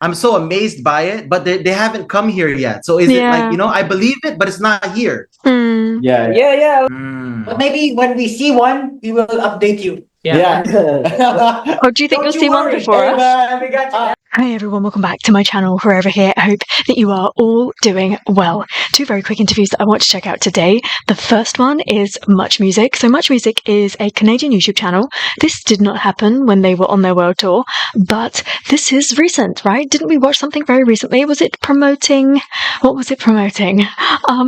I'm so amazed by it, but they haven't come here yet. So is it like, you know, I believe it, but it's not here. Yeah. Mm. But maybe when we see one, we will update you. Yeah. Or do you think you'll see one before us? We got you. Hi everyone, welcome back to my channel. Whoever here, I hope that you are all doing well. Two very quick interviews that I want to check out today. The first one is MUCHMUSIC. So MUCHMUSIC is a Canadian YouTube channel. This did not happen when they were on their world tour, but this is recent, right? Didn't we watch something very recently? Was it promoting, what was it promoting?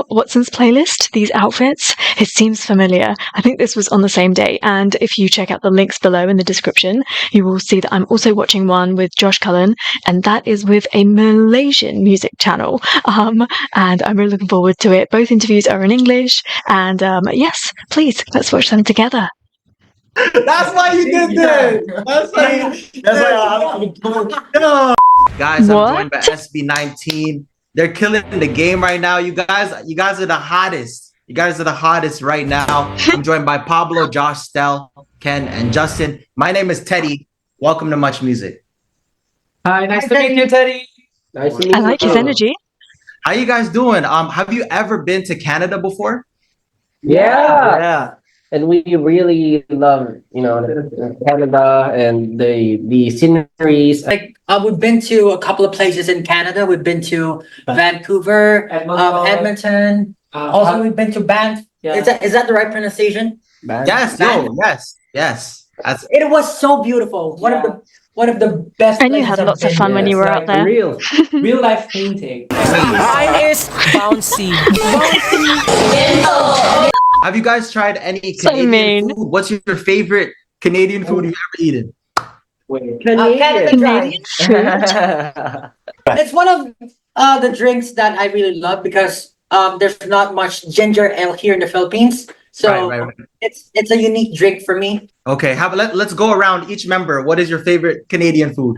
Watson's playlist, these outfits. It seems familiar. I think this was on the same day. And if you check out the links below in the description, you will see that I'm also watching one with Cullen, and that is with a Malaysian music channel. And I'm really looking forward to it. Both interviews are in English, and yes, please, let's watch them together. That's why you did this. That's why. Guys, I'm joined by SB19. They're killing the game right now. You guys are the hottest. You guys are the hottest right now. I'm joined by Pablo, Josh, Stel, Ken, and Justin. My name is Teddy. Welcome to MUCHMUSIC. Hi, nice to meet you, Teddy. Nice to meet you. I like his energy. How you guys doing? Have you ever been to Canada before? Yeah. And we really love, you know, Canada and the sceneries. Like we've been to a couple of places in Canada. We've been to Vancouver, Edmonton. Also, we've been to Banff. Yeah. Is that the right pronunciation? Yes. That's It was so beautiful. One of the best. And you had lots of fun when you were out there. Real life painting. Mine is bouncy. Have you guys tried any So Canadian mean. food? What's your favorite Canadian food you've ever eaten? Canadian food. It's one of the drinks that I really love because there's not much ginger ale here in the Philippines. So Right. it's a unique drink for me. Okay, let's go around each member. What is your favorite Canadian food?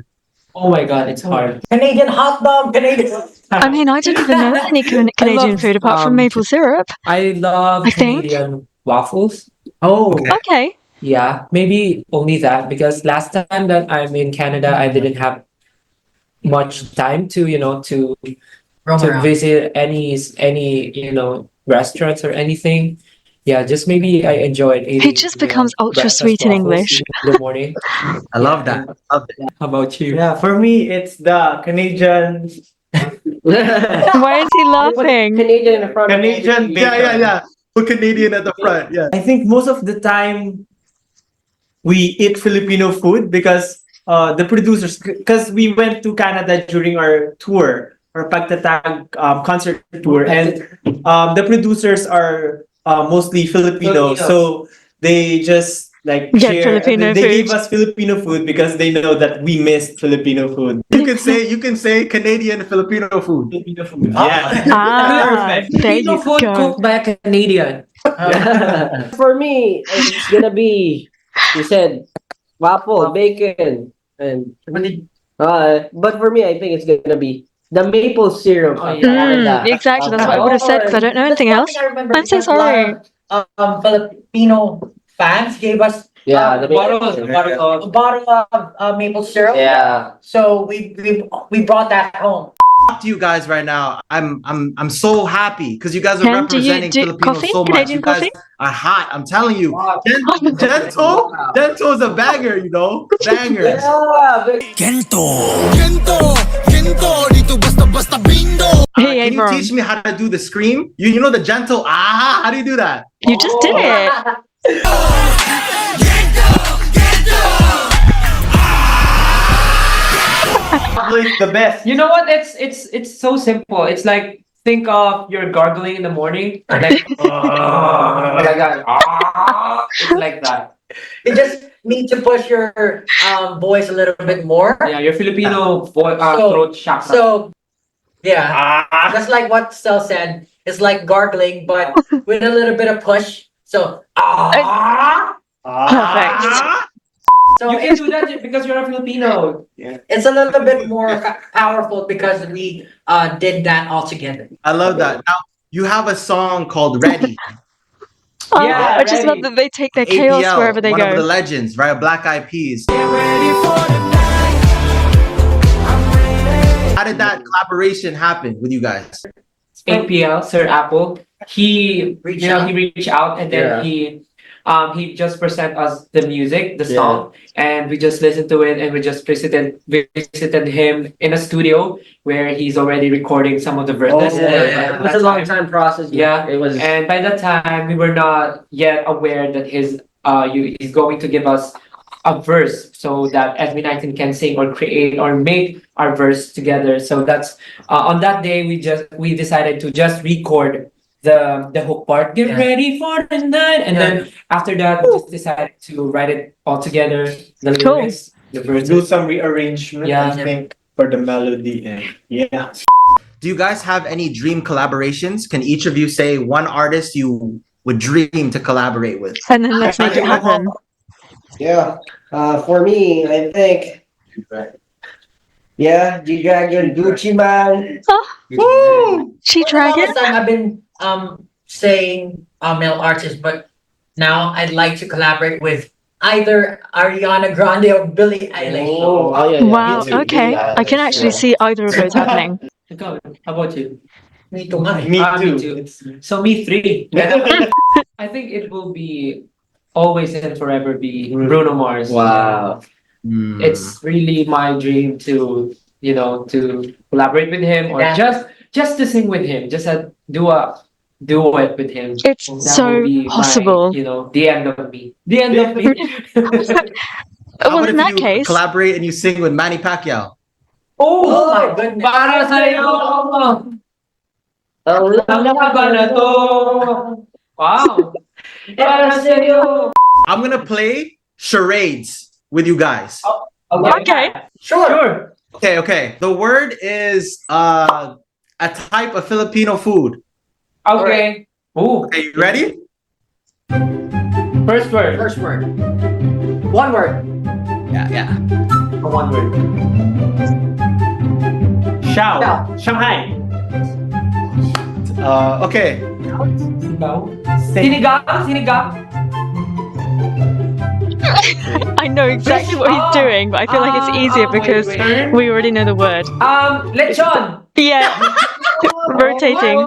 Oh my God, it's hard. Canadian hot dog, Canadian. I mean, I don't even know any Canadian food apart from maple syrup. I love I think. Canadian waffles. Oh, Okay. Yeah, maybe only that because last time that I'm in Canada, I didn't have much time to, to visit any, restaurants or anything. Yeah, just maybe I enjoyed eating. He just becomes ultra breakfast sweet in waffles English. in the morning. I love that. How about you? Yeah, for me, it's the Canadian. Why is he laughing? Canadian in the front. Canadian bacon. Yeah. Put Canadian at the front. Yeah. I think most of the time we eat Filipino food because the producers, because we went to Canada during our tour, our Pagtatag concert tour, and the producers are mostly Filipino, so they just like share. Filipino They food. gave us Filipino food because they know that we missed Filipino food. You can say Canadian Filipino food. Filipino food. Yeah. There Filipino you food go. cooked by a Canadian. For me, it's gonna be, you said, waffle, bacon, and but for me, I think it's gonna be the maple syrup. Exactly, that's what I would have said because I don't know anything else. I'm so sorry. Filipino fans gave us the a bottle of maple syrup. Yeah. So we brought that home. To you guys right now, I'm so happy because you guys are Ken, do you representing do Filipinos coffee? so much. Canadian You guys coffee? are hot. I'm telling you. Gento is a banger, banger. He Can ain't you wrong. teach me how to do the scream? You know the gentle how do you do that? You just did it. It's the best. You know what? It's so simple. It's like think of you're gargling in the morning, and like it's like that. You just need to push your voice a little bit more. Yeah, your Filipino throat chakra. So yeah, just like what Stel said, it's like gargling, but with a little bit of push. So Perfect. So you can do that because you're a Filipino. it's a little bit more powerful because we did that all together. I love that. Now you have a song called Ready. Yeah, I just love that they take their chaos APL, wherever they one of the go. legends, right? Black Eyed Peas. did that collaboration happen with you guys? APL, Sir Apple, he Reached you know out? he reached out and then he just present us the music, the song, and we just listened to it and we visited him in a studio where he's already recording some of the verses. It was a long time process. Yeah, It was. and by that time we were not yet aware that he's going to give us a verse so that SB19 can sing or create or make our verse together. So that's on that day we decided to just record the hook part. Get ready for the night, and then after that we just decided to write it all together. The Cool. lyrics, the verses. Do some rearrangement, Yeah. I think, for the melody and Do you guys have any dream collaborations? Can each of you say one artist you would dream to collaborate with? And then let's make it happen. Yeah. For me, I think. Yeah, G-Dragon, Gucci Man. Woo! G-Dragon? Last time I've been saying male artists, but now I'd like to collaborate with either Ariana Grande or Billie Eilish. Wow, okay. I can actually see either of those happening. Ikaw, how about you? Me too, nga eh. me Me too. too. It's So me three. I think it will be always and forever be Bruno Mars. Wow. Hmm. It's really my dream to to collaborate with him or Yeah. just to sing with him, just do it with him. It's That so will be possible. the end of me. The end of me. How Well, about in if that you case, collaborate and you sing with Manny Pacquiao? Oh my goodness. Para sa'yo. Ang laban na to. Wow. Para sa'yo. I'm gonna play charades with you guys. Okay. Sure. Okay. The word is a type of Filipino food. Okay. Ooh. Okay, you ready? First word. First word. One word. Yeah. One word. Shao. Shao. Shanghai. Okay. Sinigang. Sinigang. I know exactly what he's doing, but I feel like it's easier because wait. we already know the word. Lechon. Yeah. Rotating.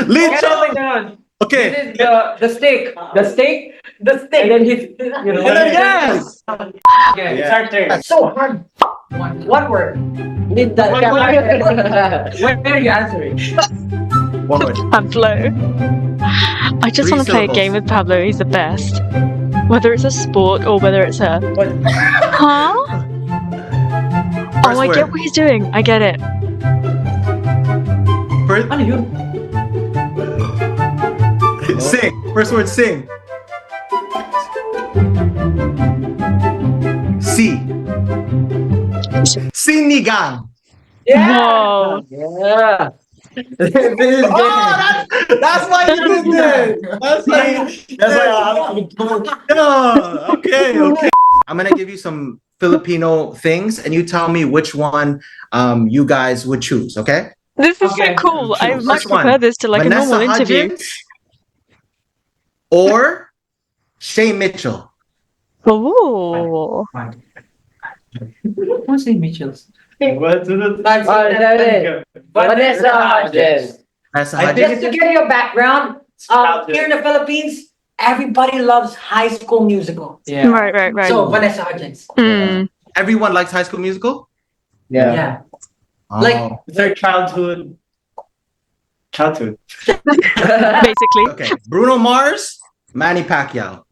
Lechon. Okay. This is the steak. The steak. The steak. And then he's Yes. Okay, it's our turn. So hard. One word. Need that. When are you answering? One word. Pablo. I just Three want to play a syllables. game with Pablo. He's the best. Whether it's a sport or whether it's a. Huh? First Oh, I get word. what he's doing. I get it. First, Ano yun? sing. First word, sing. C. Sinigang. Whoa. Yeah. That's why you did it. That's why. Yeah. Okay. I'm gonna give you some Filipino things, and you tell me which one you guys would choose. Okay. This is Okay. so cool. I First much one, prefer this to like a Vanessa normal interview. Hudgens or Shay Mitchell. Oh. What's in Mitchell's? Vanessa Hudgens. Vanessa I think Hudgens. Just to give you a background, here in the Philippines, everybody loves High School Musical. Yeah. Right. So Vanessa Hudgens. Mm. Everyone likes High School Musical. Yeah. Oh. Like- It's our childhood. Basically. Okay. Bruno Mars, Manny Pacquiao.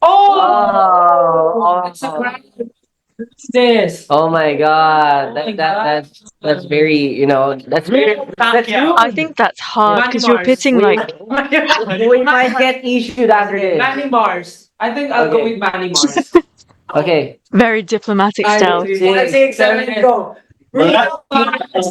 Oh! It's a crap. What's this? Oh my God. That's very, that's very. That's I think that's hard because you're Mars. pitting like. We might get issued after this. Manny Mars. I think I'll go Okay. with Manny Mars. Okay. Very diplomatic style. 5, 6, 7, go. It's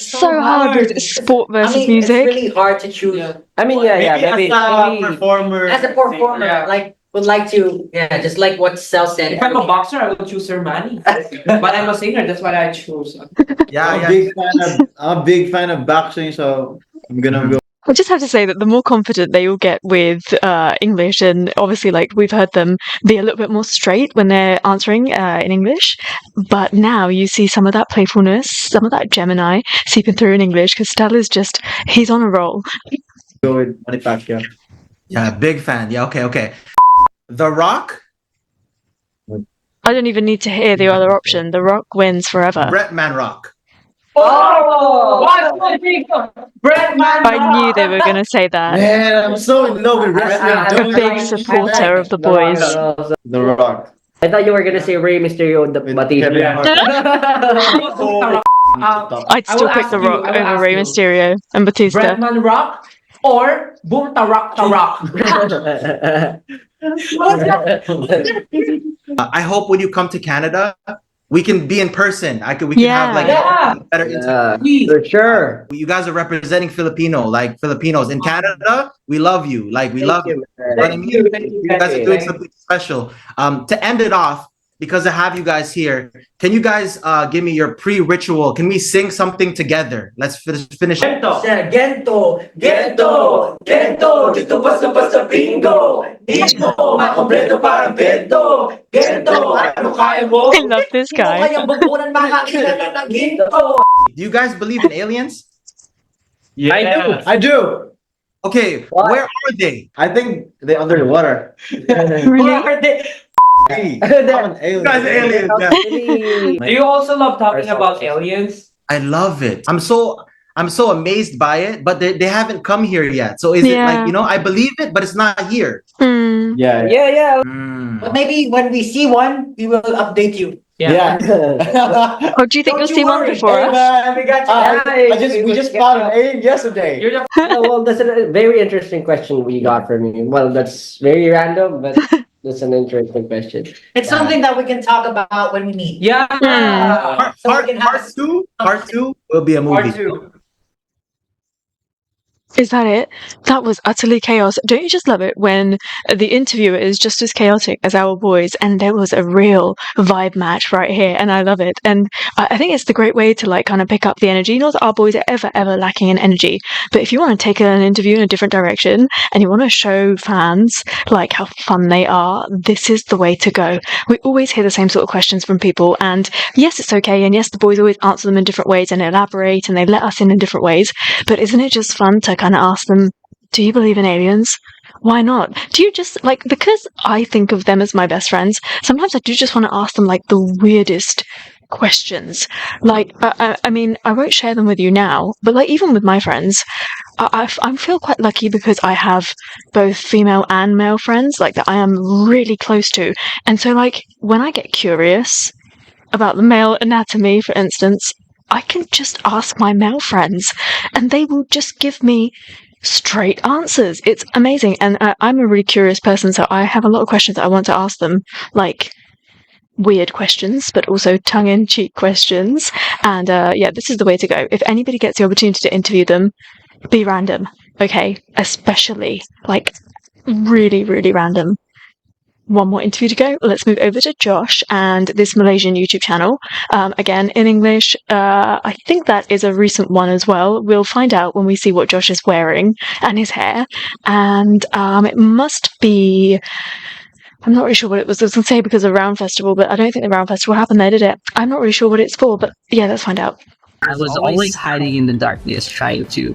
so hard because it's sport I versus mean, it's music. really hard to choose. I mean, maybe. As a performer. As a performer, Yeah. like, would like to, just like what Cel said. If I'm a boxer, I would choose Sir Manny. But I'm a singer, that's what I choose. Yeah. I'm a big fan of boxing, so I'm gonna go I just have to say that the more confident they all get with English, and obviously, like we've heard them be a little bit more straight when they're answering in English, but now you see some of that playfulness, some of that Gemini seeping through in English because Stella's he's on a roll. Go with Manny Pacquiao. Yeah, big fan. Yeah, okay. The Rock, I don't even need to hear the other option. The Rock wins forever. Brett Man Rock. Oh, Brett Man. I knew they were going to say that. Man, I'm so in love with wrestling. A big supporter of the boys. The Rock. I thought you were gonna say Rey Mysterio, the Batista. I'd still pick The Rock over Rey Mysterio and Batista. Brett Man Rock or Boom Ta Rock Ta Rock. I hope when you come to Canada, we can be in person. We can have like better interview. For sure. You guys are representing Filipinos in Canada. We love you. Like we love you. You know what I mean? You guys are doing something special. To end it off, because I have you guys here, can you guys give me your pre-ritual? Can we sing something together? Let's finish. Gento, gento, gento, dito basta bingo. Dito, makompleto parang bento. Gento, ano kaya mo? I love this guy. Kayang bubunan makakilala ng ginto. Do you guys believe in aliens? Yeah, I do. Okay, What? where are they? I think they're under the water. Really? Are they? You guys are aliens. Yeah. Do you also love talking about aliens? I love it. I'm so amazed by it, but they haven't come here yet. So is it like, I believe it, but it's not here. Hmm. Yeah. Yeah. But maybe when we see one, we will update you. Yeah. Or do you think you'll see one before us? Man, we got you. We just found an alien yesterday. You're the Well, that's a very interesting question we got from you. Well, that's very random, but that's an interesting question. It's something that we can talk about when we meet. yeah. So we can have Part two will be a movie. Part two. Is that it? That was utterly chaos. Don't you just love it when the interviewer is just as chaotic as our boys, and there was a real vibe match right here, and I love it. And I think it's the great way to like kind of pick up the energy. Not that our boys are ever lacking in energy, but if you want to take an interview in a different direction and you want to show fans like how fun they are, this is the way to go. We always hear the same sort of questions from people, and yes, it's okay, and yes, the boys always answer them in different ways and elaborate, and they let us in different ways. But isn't it just fun to kind of ask them, do you believe in aliens? Why not? Do you just, like, because I think of them as my best friends, sometimes I do just want to ask them, like, the weirdest questions. Like, I mean, I won't share them with you now, but, like, even with my friends, I feel quite lucky because I have both female and male friends, like, that I am really close to. And so, like, when I get curious about the male anatomy, for instance, I can just ask my male friends and they will just give me straight answers. It's amazing. And I'm a really curious person, so I have a lot of questions that I want to ask them, like weird questions, but also tongue-in-cheek questions. And this is the way to go. If anybody gets the opportunity to interview them, be random, okay? Especially, like, really, really random. One more interview to go. Let's move over to Josh and this Malaysian YouTube channel. Again, in English. I think that is a recent one as well. We'll find out when we see what Josh is wearing and his hair. And it must be... I'm not really sure what it was. I was going to say because of Round Festival, but I don't think the Round Festival happened there, did it? I'm not really sure what it's for, but yeah, let's find out. I was always hiding in the darkness, trying to,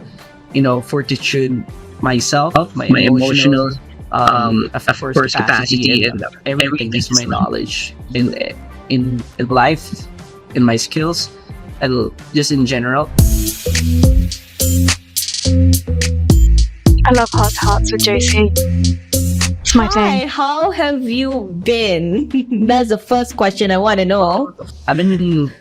fortitude myself, my emotional of course, capacity and everything is my knowledge in life, in my skills, and just in general. I love hearts with JC. It's my Hi, thing. how have you been? That's the first question I want to know. I've been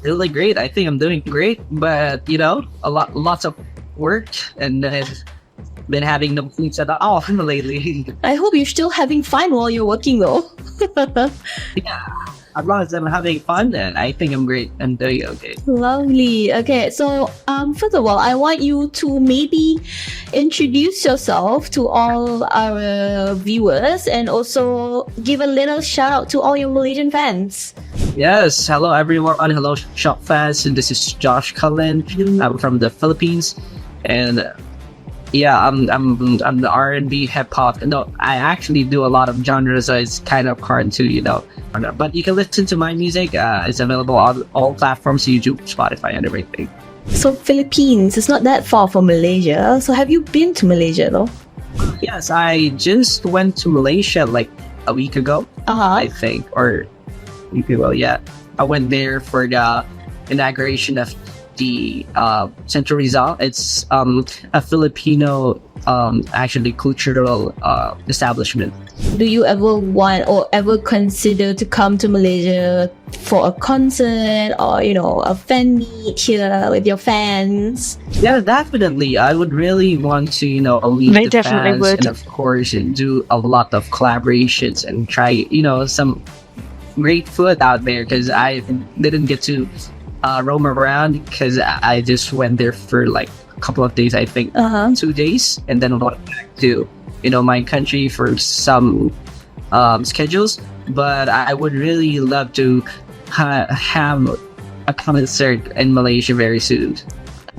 really great. I think I'm doing great, but lots of work and been having no sleep at all lately. I hope you're still having fun while you're working though. Yeah, as long as I'm having fun, then I think I'm great. I'm doing okay. Lovely. Okay, so first of all, I want you to maybe introduce yourself to all our viewers and also give a little shout out to all your Malaysian fans. Yes, hello everyone. Hello shop fans. And this is Josh Cullen. I'm from the Philippines, and yeah, I'm the R&B hip hop. No, I actually do a lot of genres, so it's kind of hard to, But you can listen to my music. It's available on all platforms: YouTube, Spotify, and everything. So Philippines is not that far from Malaysia. So have you been to Malaysia though? Yes, I just went to Malaysia like a week ago, I think, or a week ago. Yeah, I went there for the inauguration of the Central Rizal. It's a Filipino actually cultural establishment. Do you ever want or ever consider to come to Malaysia for a concert or a fan meet here with your fans? Yeah, definitely. I would really want to meet They the definitely fans, would. and of course do a lot of collaborations and try some great food out there, because I didn't get to roam around because I just went there for like a couple of days, I think 2 days, and then went back to my country for some schedules. But I would really love to have a concert in Malaysia very soon.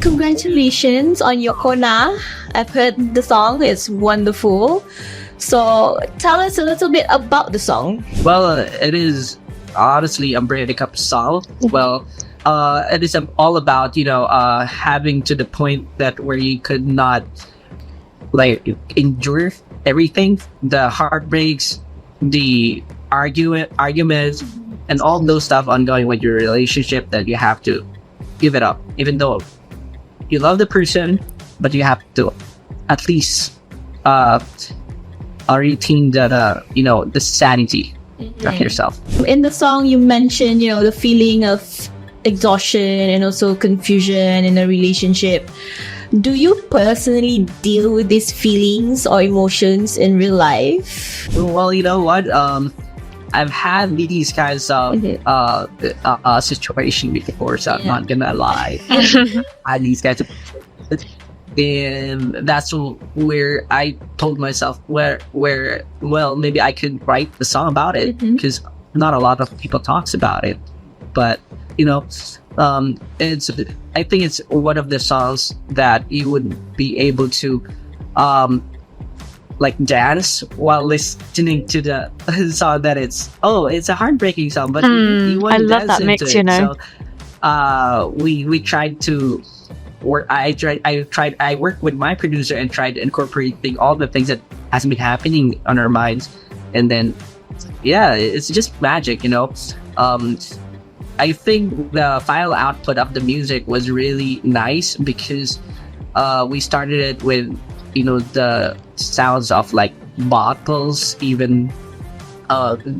Congratulations on your Kona. I've heard the song, it's wonderful. So tell us a little bit about the song. Well, it is honestly a breakup song. Well, it is all about having to the point that where you could not like endure everything, the heartbreaks, the arguments, and all those stuff ongoing with your relationship, that you have to give it up, even though you love the person, but you have to at least retain that the sanity of yourself. In the song, you mentioned, the feeling of exhaustion and also confusion in a relationship. Do you personally deal with these feelings or emotions in real life? Well, you know what? I've had these kinds of situation before, so I'm not gonna lie. I had these kinds of, and that's where I told myself well, maybe I could write the song about it, because not a lot of people talks about it. But I think it's one of the songs that you would be able to like dance while listening to the song. That it's a heartbreaking song, but you want I to love dance that mix, into it. So we tried to work. I worked with my producer and tried incorporating all the things that has been happening on our minds, and then it's just magic. I think the final output of the music was really nice, because we started it with the sounds of like bottles, even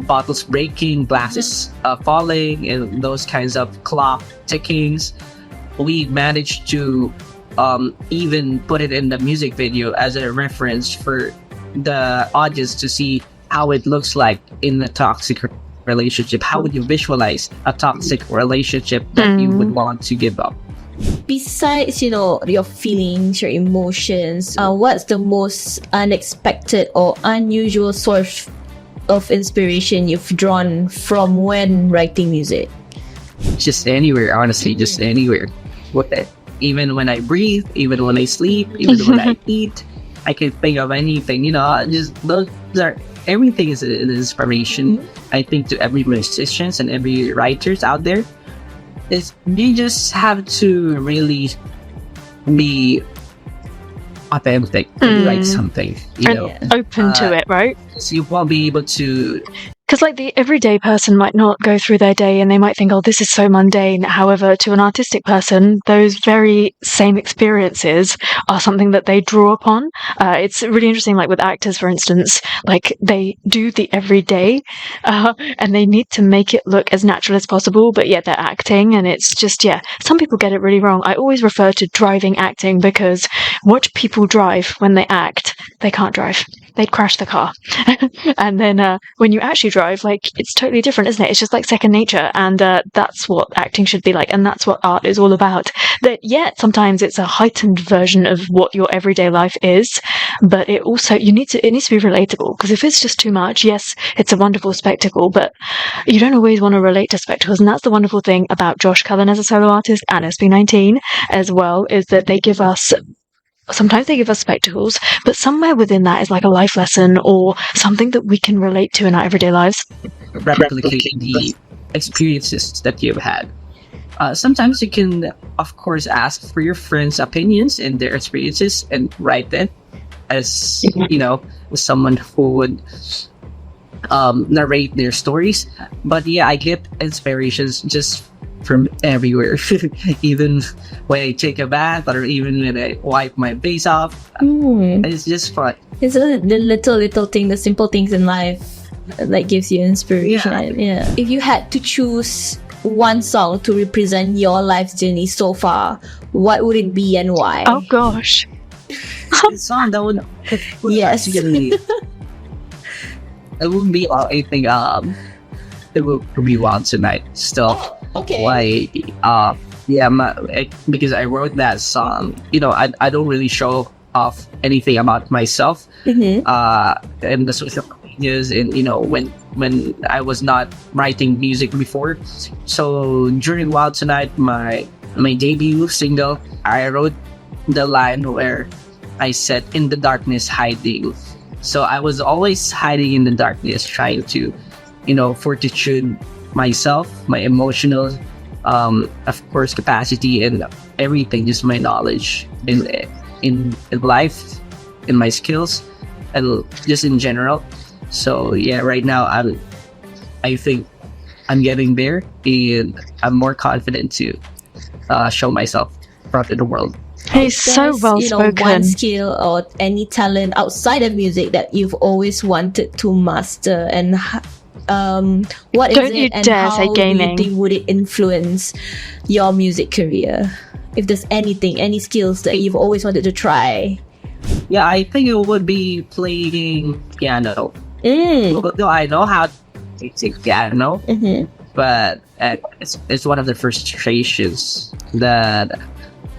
bottles breaking, glasses falling, and those kinds of clock tickings. We managed to even put it in the music video as a reference for the audience to see how it looks like in a toxic relationship. How would you visualize a toxic relationship that you would want to give up? Besides, your feelings, your emotions, what's the most unexpected or unusual source of inspiration you've drawn from when writing music? Just anywhere, honestly, just anywhere. Even when I breathe, even when I sleep, even when I eat, I can think of anything. Just those are, everything is an inspiration. I think to every musicians and every writers out there, is you just have to really be authentic when you write something, open to it, right? So you won't be able to. Because like the everyday person might not go through their day and they might think, oh, this is so mundane. However, to an artistic person, those very same experiences are something that they draw upon. It's really interesting, like with actors, for instance, like they do the everyday and they need to make it look as natural as possible, but yet they're acting, and it's just, some people get it really wrong. I always refer to driving acting, because watch people drive when they act. They can't drive. They'd crash the car. And then when you actually drive, like, it's totally different, isn't it? It's just like second nature, and that's what acting should be like, and that's what art is all about. That sometimes it's a heightened version of what your everyday life is, but it also it needs to be relatable, because if it's just too much, yes, it's a wonderful spectacle, but you don't always want to relate to spectacles. And that's the wonderful thing about Josh Cullen as a solo artist, and SB19 as well, is that they give us sometimes they give us spectacles, but somewhere within that is like a life lesson or something that we can relate to in our everyday lives. Replicating the experiences that you've had. Sometimes you can, of course, ask for your friends' opinions and their experiences and write them as, someone who would narrate their stories. But yeah, I get inspirations just from everywhere. Even when I take a bath or even when I wipe my face off. It's just fun. It's the little thing, the simple things in life that gives you inspiration. Yeah. If you had to choose one song to represent your life's journey so far, what would it be and why? Oh gosh. A song that would Yes. actually, it would be I think it would be Wild Tonight still. Okay. Why because I wrote that song, I don't really show off anything about myself Mm-hmm. in the social medias, and when I was not writing music before. So during Wild Tonight, my debut single, I wrote the line where I said, "In the darkness hiding." So I was always hiding in the darkness, trying to fortitude myself, my emotional of course capacity, and everything, just my knowledge in life, in my skills, and just in general. So yeah, right now I think I'm getting there, and I'm more confident to show myself front of the world. He's so well spoken. One skill or any talent outside of music that you've always wanted to master, and what is Don't you it, and dare how say gaming. do you think would it influence your music career? If there's any skills that you've always wanted to try. Yeah, I think it would be playing piano. Though I know how to play piano, Mm-hmm. but it's one of the frustrations that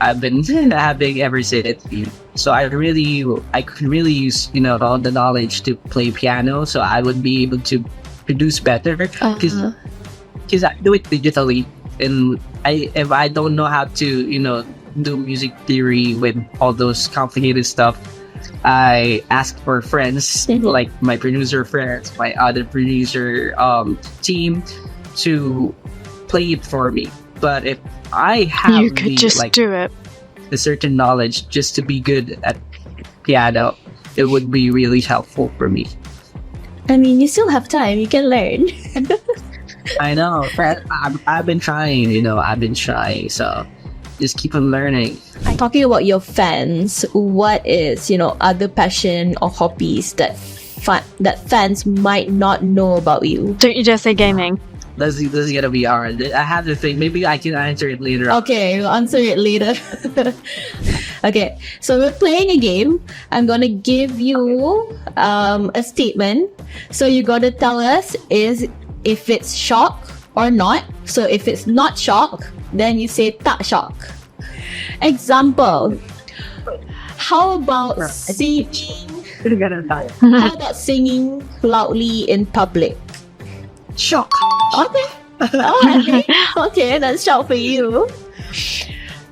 I've been having ever since. So I could really use all the knowledge to play piano, so I would be able to produce better because I do it digitally, and if I don't know how to do music theory with all those complicated stuff, I ask for friends like my producer friends, my other producer team to play it for me. But if I have You could just do it. a certain knowledge just to be good at piano, it would be really helpful for me. I mean, you still have time. You can learn. I know, but I've been trying. I've been trying. So just keep on learning. Talking about your fans, what is other passion or hobbies that fans might not know about you? Don't you dare say gaming. This is gonna be hard. I have to think. Maybe I can answer it later. Okay, we'll answer it later. Okay, so we're playing a game. I'm gonna give you a statement. So you gotta tell us if it's shock or not. So if it's not shock, then you say tak shock. Example. How about singing? How about singing loudly in public? Shock. Okay. Okay, that's shock for you.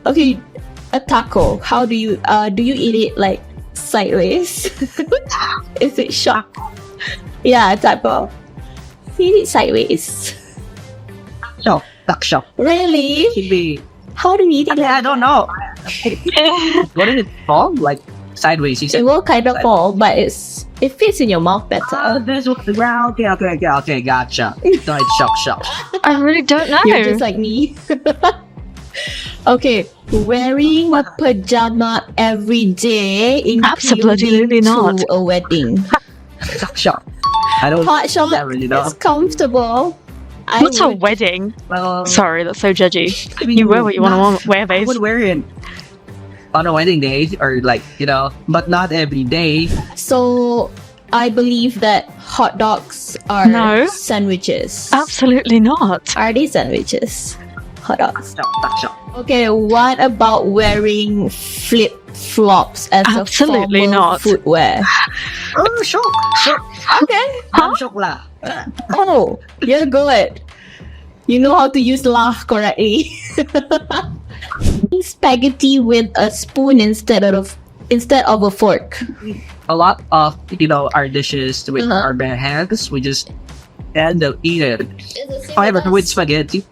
Okay, a taco. How do you eat it like sideways? Is it shock? Yeah, a taco. Eat it sideways. Shock. Tak shock. Really? Should be. How do you eat it? I don't know. What is it called? Like sideways? You It said. will kind of fall, but it fits in your mouth better. There's the ground. Okay, gotcha. No, it's shock. I really don't know. You're just like me. Okay, wearing a pajama every day, Absolutely including not. to a wedding. Shock. I don't. Hot shock I really know. is comfortable. I What's a would- wedding? Well, Sorry, that's so judgy. I mean, You wear what you want to wear, I babes. would wear it on a wedding day, or but not every day. So I believe that hot dogs are No. sandwiches. Absolutely not. Are they sandwiches? Hot dogs. Shock. Okay, what about wearing flip flops as Absolutely a formal not. footwear? Oh, shock. Okay. I'm shock lah. Oh, you're good. You know how to use lah correctly. Spaghetti with a spoon instead of instead of a fork? A lot of our dishes with Uh-huh. our bare hands, we just end up eating. However, with spaghetti,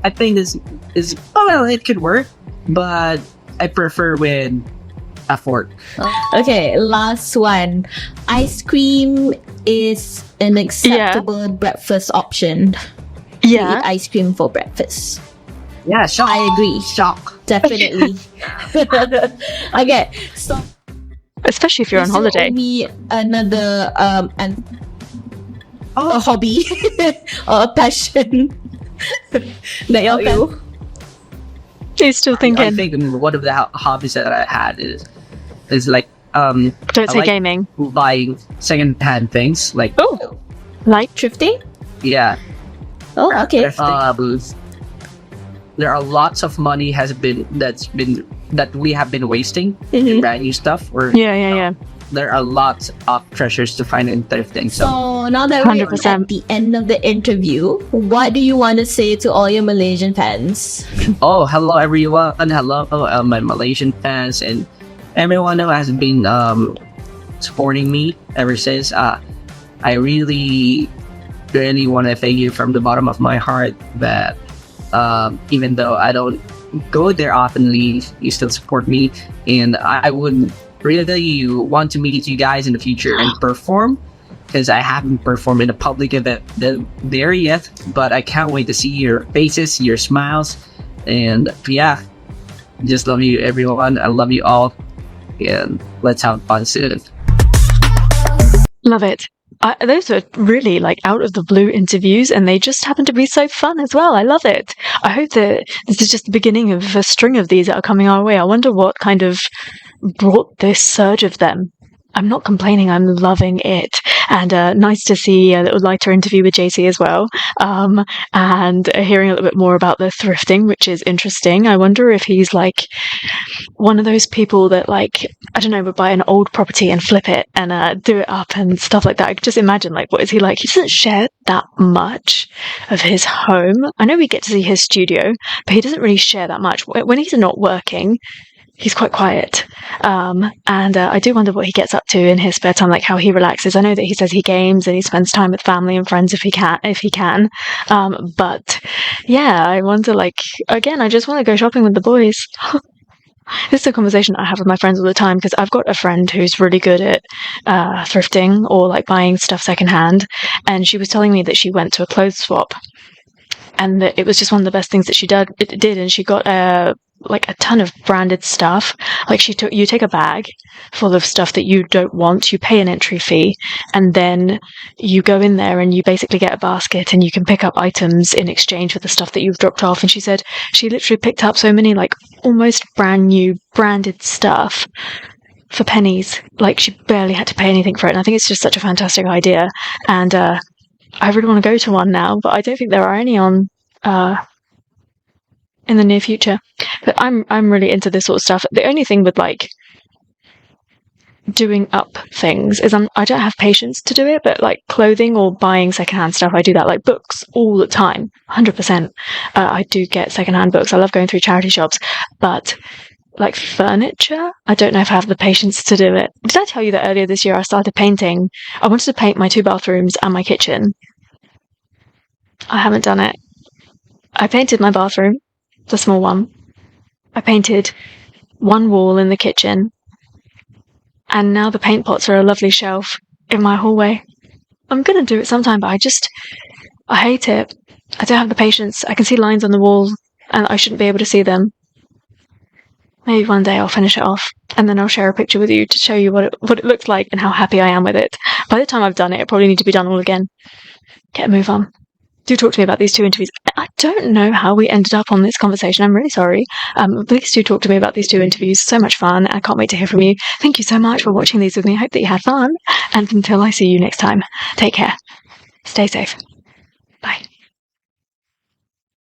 I think is well, it could work, but I prefer with a fork. Okay, last one. Ice cream is an acceptable breakfast option. You eat ice cream for breakfast. Yeah, shock. I agree. Shock. Definitely. Okay, so Especially if you're on is there holiday. only another a hobby or a passion that y'all do? He's still I thinking. think one of the hobbies that I had is like Don't I say like gaming. buying second-hand things. Like Oh, like Thrifting? yeah, Oh, okay. there are lots of money that we have been wasting in Mhm. brand new stuff. Or yeah. there are lots of treasures to find in thrifting. So So now that we're 100%. at the end of the interview, what do you want to say to all your Malaysian fans? oh, hello everyone, and hello my Malaysian fans and everyone who has been supporting me ever since. I really want to thank you from the bottom of my heart that even though I don't go there oftenly, you still support me, and I would really want to meet you guys in the future and perform, because I haven't performed in a public event there yet, but I can't wait to see your faces, your smiles, and yeah, just love you everyone. I love you all, and let's have fun soon. Love it. Those are really like out of the blue interviews, and they just happen to be so fun as well. I love it. I hope that this is just the beginning of a string of these that are coming our way. I wonder what kind of brought this surge of them. I'm not complaining. I'm loving it. And nice to see a little lighter interview with JC as well. And hearing a little bit more about the thrifting, which is interesting. I wonder if he's like one of those people that, like, I don't know, would buy an old property and flip it and do it up and stuff like that. I could just imagine, like, what is he like? He doesn't share that much of his home. I know we get to see his studio, but he doesn't really share that much. When he's not working, he's quite quiet. And I do wonder what he gets up to in his spare time, like how he relaxes. I know that he says he games and he spends time with family and friends if he can. But yeah, I wonder, like, again, I just want to go shopping with the boys. This is a conversation I have with my friends all the time, because I've got a friend who's really good at thrifting or like buying stuff secondhand. And she was telling me that she went to a clothes swap, and that it was just one of the best things that she did. And she got like a ton of branded stuff. Like you take a bag full of stuff that you don't want, you pay an entry fee, and then you go in there and you basically get a basket and you can pick up items in exchange for the stuff that you've dropped off. And she said she literally picked up so many like almost brand new branded stuff for pennies. Like she barely had to pay anything for it. And I think it's just such a fantastic idea. And I really want to go to one now, but I don't think there are any on in the near future. But I'm really into this sort of stuff. The only thing with like doing up things is I don't have patience to do it, but like clothing or buying secondhand stuff, I do that. Like books all the time, 100%. I do get secondhand books. I love going through charity shops, but like furniture, I don't know if I have the patience to do it. Did I tell you that earlier this year I started painting? I wanted to paint my 2 bathrooms and my kitchen. I haven't done it. I painted my bathroom, the small one. I painted one wall in the kitchen, and now the paint pots are a lovely shelf in my hallway. I'm gonna do it sometime, but I hate it. I don't have the patience. I can see lines on the wall, and I shouldn't be able to see them. Maybe one day I'll finish it off, and then I'll share a picture with you to show you what it looks like and how happy I am with it. By the time I've done it, it'll probably need to be done all again. Get a move on. Do talk to me about these 2 interviews. I don't know how we ended up on this conversation. I'm really sorry. Please do talk to me about these 2 interviews. So much fun. I can't wait to hear from you. Thank you so much for watching these with me. I hope that you had fun. And until I see you next time, take care. Stay safe.